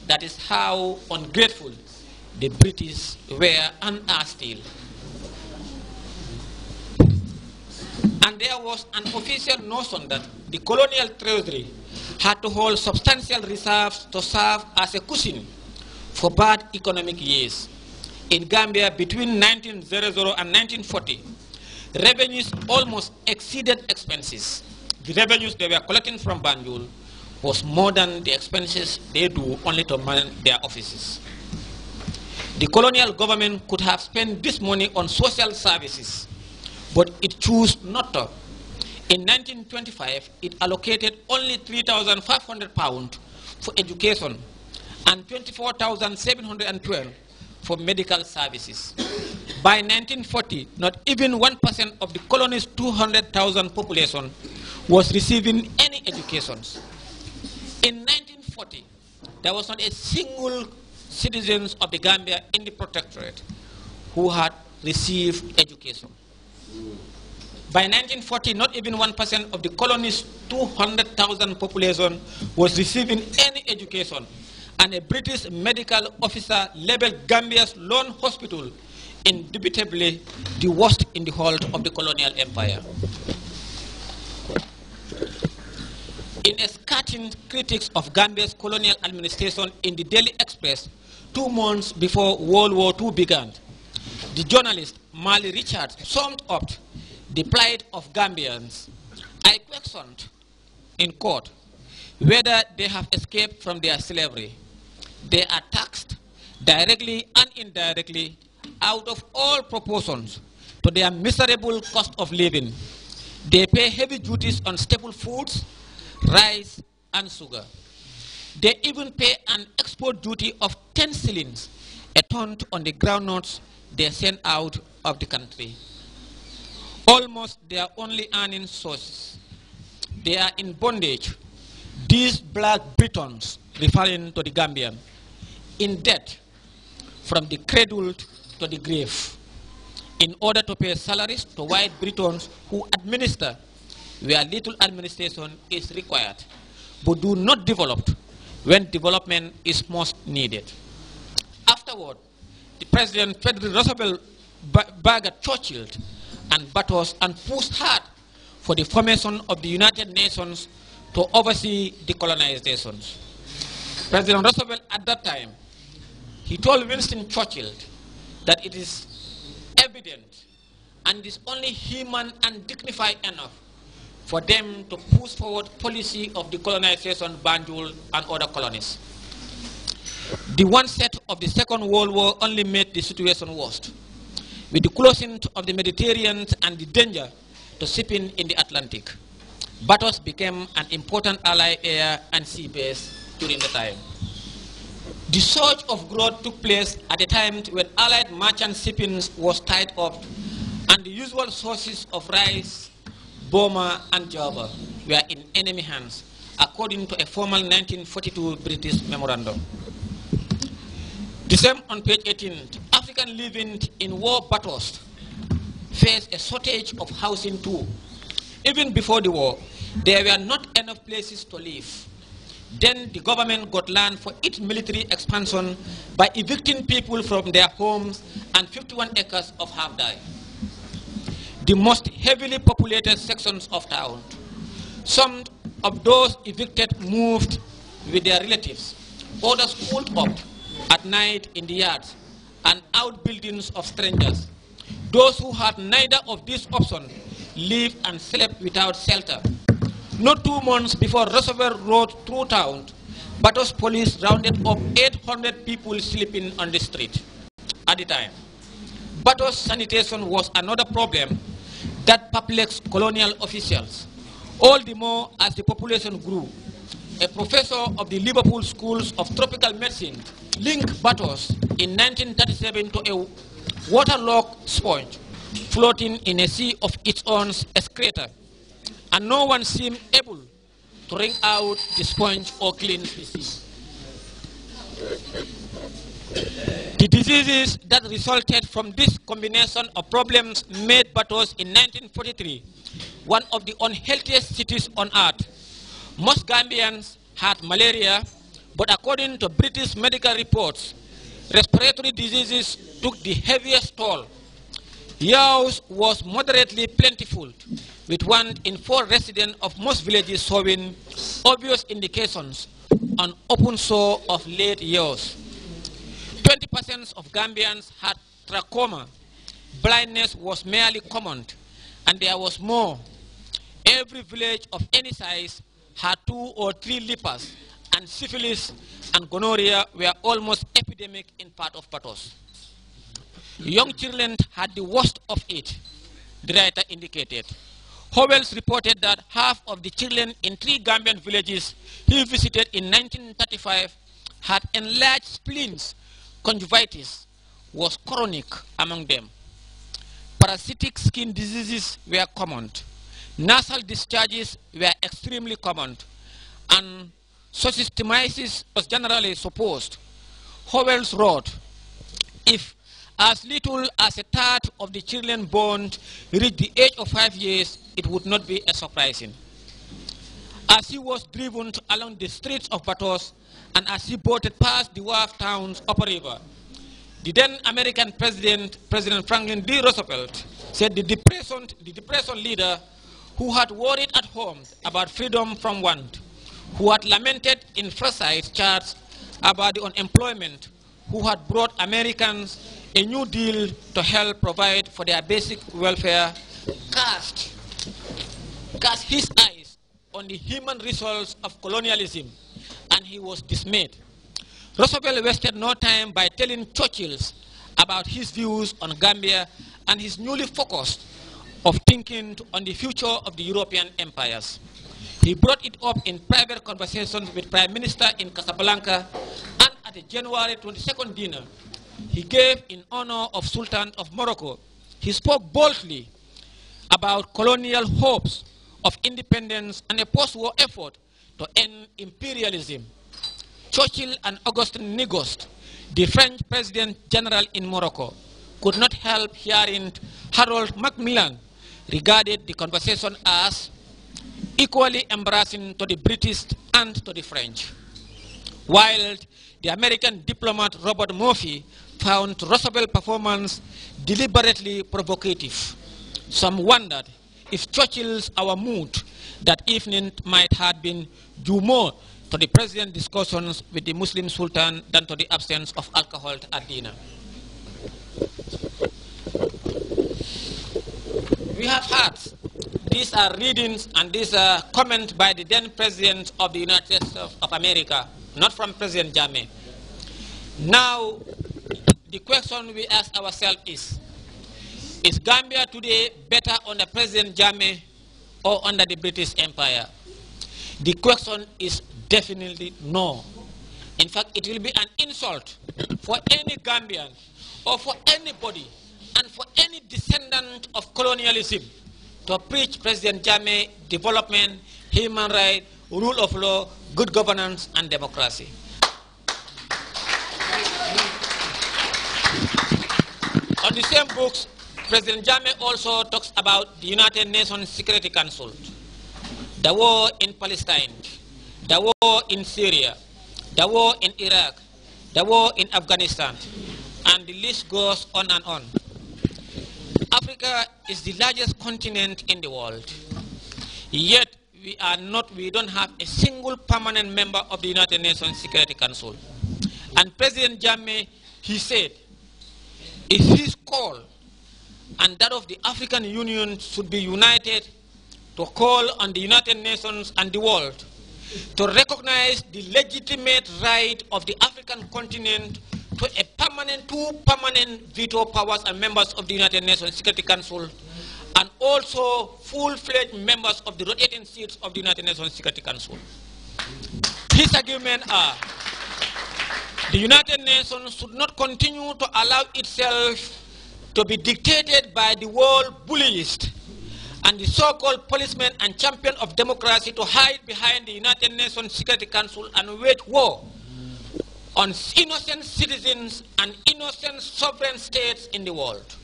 That is how ungrateful the British were and are still. And there was an official notion that the colonial treasury had to hold substantial reserves to serve as a cushion for bad economic years. In Gambia, between 1900 and 1940, revenues almost exceeded expenses. The revenues they were collecting from Banjul was more than the expenses they do only to man their offices. The colonial government could have spent this money on social services, but it chose not to. In 1925, it allocated only £3,500 for education and 24,712 for medical services. By 1940, not even 1% of the colony's 200,000 population was receiving any education. In 1940, there was not a single citizen of the Gambia in the protectorate who had received education. By 1940, not even 1% of the colony's 200,000 population was receiving any education, and a British medical officer labeled Gambia's lone hospital indubitably the worst in the whole of the colonial empire. In a scathing critics of Gambia's colonial administration in the Daily Express 2 months before World War II began, the journalist Marley Richards summed up the plight of Gambians. I questioned in court whether they have escaped from their slavery. They are taxed directly and indirectly out of all proportions to their miserable cost of living. They pay heavy duties on staple foods, rice and sugar. They even pay an export duty of 10 shillings a ton on the groundnuts they send out of the country. Almost their only earning sources. They are in bondage. These black Britons, referring to the Gambian, in debt from the cradle to the grave, in order to pay salaries to white Britons who administer where little administration is required, but do not develop when development is most needed. Afterward, the President Frederick Roosevelt bargained Churchill and Batos and pushed hard for the formation of the United Nations to oversee decolonizations. President Roosevelt at that time, he told Winston Churchill that it is evident and is only human and dignified enough for them to push forward policy of decolonization Banjul and other colonies. The onset of the Second World War only made the situation worse, with the closing of the Mediterranean and the danger to shipping in the Atlantic. Batos became an important Allied air and sea base during the time. The surge of growth took place at a time when Allied merchant shipping was tied up, and the usual sources of rice, Burma and Java were in enemy hands, according to a formal 1942 British memorandum. The same on page 18, Africans living in war battles faced a shortage of housing too. Even before the war, there were not enough places to live. Then the government got land for its military expansion by evicting people from their homes, and 51 acres of have died. The most heavily populated sections of town. Some of those evicted moved with their relatives. Others pulled up at night in the yards and outbuildings of strangers. Those who had neither of these options lived and slept without shelter. Not 2 months before Roosevelt rode through town, Batos police rounded up 800 people sleeping on the street at the time. Batos sanitation was another problem that perplexed colonial officials, all the more as the population grew. A professor of the Liverpool Schools of Tropical Medicine linked Batos in 1937 to a waterlogged sponge floating in a sea of its own excreta, and no one seemed able to wring out the sponge or clean the sea. The diseases that resulted from this combination of problems made Batos in 1943 one of the unhealthiest cities on earth. Most Gambians had malaria, But according to British medical reports, respiratory diseases took the heaviest toll. Yaws was moderately plentiful, with 1 in 4 residents of most villages showing obvious indications on open sore of late yaws. 20% of Gambians had trachoma. Blindness was merely common, and there was more. Every village of any size had 2 or 3 lepers, and syphilis and gonorrhea were almost epidemic in part of Patos. Young children had the worst of it, the writer indicated. Howells reported that half of the children in 3 Gambian villages he visited in 1935 had enlarged spleens. Conjunctivitis was chronic among them. Parasitic skin diseases were common. Nasal discharges were extremely common, and schistosomia was generally supposed. Howells wrote, if as little as a third of the children born reached the age of 5 years, it would not be surprising. As he was driven along the streets of Patos, and as he boated past the wharf towns up a river, the then American President Franklin D. Roosevelt, said the depression leader who had worried at home about freedom from want, who had lamented in Forsyth charts about the unemployment, who had brought Americans a new deal to help provide for their basic welfare, cast his eyes on the human results of colonialism, and he was dismayed. Roosevelt wasted no time by telling Churchill about his views on Gambia and his newly focused of thinking on the future of the European empires. He brought it up in private conversations with Prime Minister in Casablanca, and at the January 22nd dinner he gave in honor of Sultan of Morocco, he spoke boldly about colonial hopes of independence and a post-war effort to end imperialism. Churchill and Augustin Nigost, the French President General in Morocco, could not help hearing Harold Macmillan regarded the conversation as equally embarrassing to the British and to the French, while the American diplomat Robert Murphy found Roosevelt's performance deliberately provocative. Some wondered if Churchill's our mood that evening might have been due more to the president's discussions with the Muslim Sultan than to the absence of alcohol at dinner. We have had, these are readings and these are comments by the then President of the United States of America, not from President Jammeh. Now, the question we ask ourselves is Gambia today better under President Jammeh or under the British Empire? The question is definitely no. In fact, it will be an insult for any Gambian or for anybody and for any descendant of colonialism to preach President Jammeh development, human rights, rule of law, good governance, and democracy. On the same books, President Jammeh also talks about the United Nations Security Council, the war in Palestine, the war in Syria, the war in Iraq, the war in Afghanistan, and the list goes on and on. Africa is the largest continent in the world, yet we don't have a single permanent member of the United Nations Security Council. And President Jammeh, he said, if his call and that of the African Union should be united to call on the United Nations and the world to recognize the legitimate right of the African continent to a two permanent veto powers and members of the United Nations Security Council, and also full-fledged members of the rotating seats of the United Nations Security Council. His arguments are the United Nations should not continue to allow itself to be dictated by the world bullies and the so-called policemen and champion of democracy to hide behind the United Nations Security Council and wage war on innocent citizens and innocent sovereign states in the world.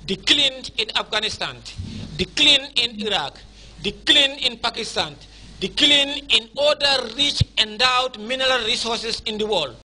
The killing in Afghanistan, the killing in Iraq, the killing in Pakistan, the clean in other rich endowed mineral resources in the world.